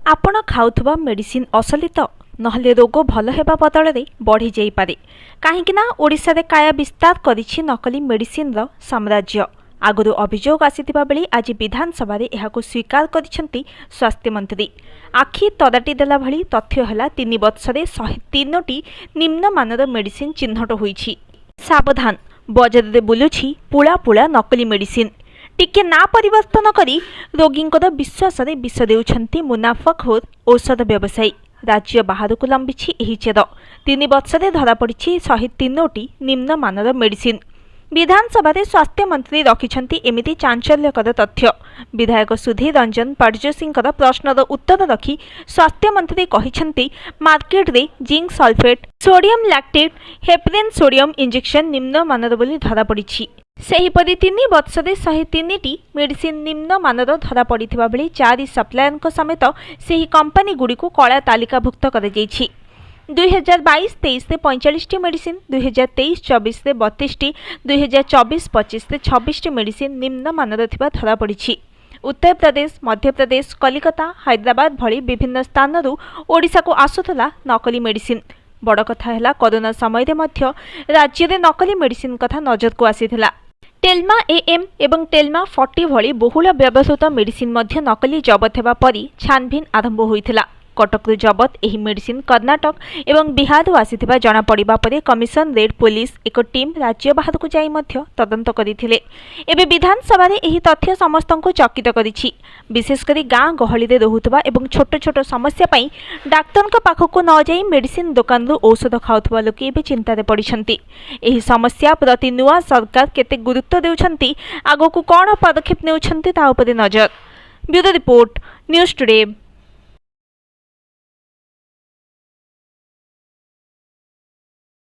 आपण खाउथुबा मेडिसिन असली तो नहले रोग भल हेबा बदଳରେ बढ़ी जाई पारे काहेकि ना ओडिसा रे काया विस्तार करिछि नकली मेडिसिन रो साम्राज्य। आगुरु अभियोग आसीथिबा बेली आज विधानसभा रे एहाको स्वीकार करिसेंती स्वास्थ्य मंत्री। आखि तदाटी देला भली तथ्य हला 3 वर्ष रे 103टी निम्न मानर मेडिसिन चिन्हट होईछि। सावधान, बजार रे बुलुछि पुला पुला नकली मेडिसिन। टिके ना परिवर्तन करी रोगींकर विश्वास रे विष देउछंती मुनाफाखोर औषध व्यवसायी। राज्य बाहर को लंबिछि एही चेद। 3 वर्ष रे धरा पड़िछि 103टी निम्न मानर मेडिसिन। विधानसभा रे स्वास्थ्य मंत्री रखिछंती एमिति चांचल्यकर तथ्य। विधायक सुधीर रंजन पाटजोशींकर प्रश्नर उत्तर रखी स्वास्थ्य मंत्री कहिछंती मार्केट रे zinc sulphate, sodium lactate, heparin sodium injection निम्न मानर बोली धरा पड़िछि। सेहीपरि 3 वर्ष रे 103टी मेडिसिन निम्न मानर धरा पड़िथिबा बेली 4 सप्लायरक समेत सेही कंपनी गुडी को कला तालिकाभुक्त कर जाइछि। 2022-23 रे 45टी मेडिसिन, 2023-24 रे 32टी, 2024-25 रे 26टी मेडिसिन निम्न मानर थिबा धरा पड़िछि। उत्तर प्रदेश, मध्य प्रदेश, कलिकता, हैदराबाद भली विभिन्न स्थानरू ओडिशा को आसुथला नकली मेडिसिन। बड़ कथा है कोरोना समय रे मध्य राज्य रे नकली मेडिसिन कथा नजर को आसीथिला। टेल्मा एएम एवं टेल्मा 40 भली बहुल व्यवहृत मेडिसिन मध्य नकली जबत हेबा परी छानभिन आरंभ होइथिला। कटकरू जबत एही मेडिसिन कर्नाटक एवं बिहार आसीथिबा जना पड़िबा परे कमिशन रेड पुलिस एक टीम राज्य बाहर को जाई मध्य तदंत करिथिले। एबे विधानसभा रे एही तथ्य समस्तंको चकित करिछि। विशेष करी गाँ गहली रे रहुतबा एवं छोट छोट समस्या पई डाक्टरक पाखको न जाई मेडिसिन दुकान रु औषध खाउतबा लोके एबे चिंता रे पड़िछंती। एही समस्या प्रति नुआ सरकार केते गुरुत्व देउछंती, आगो को कोन पदक्षेप नेउछंती ता उपरे नजर। Bureau report, news today.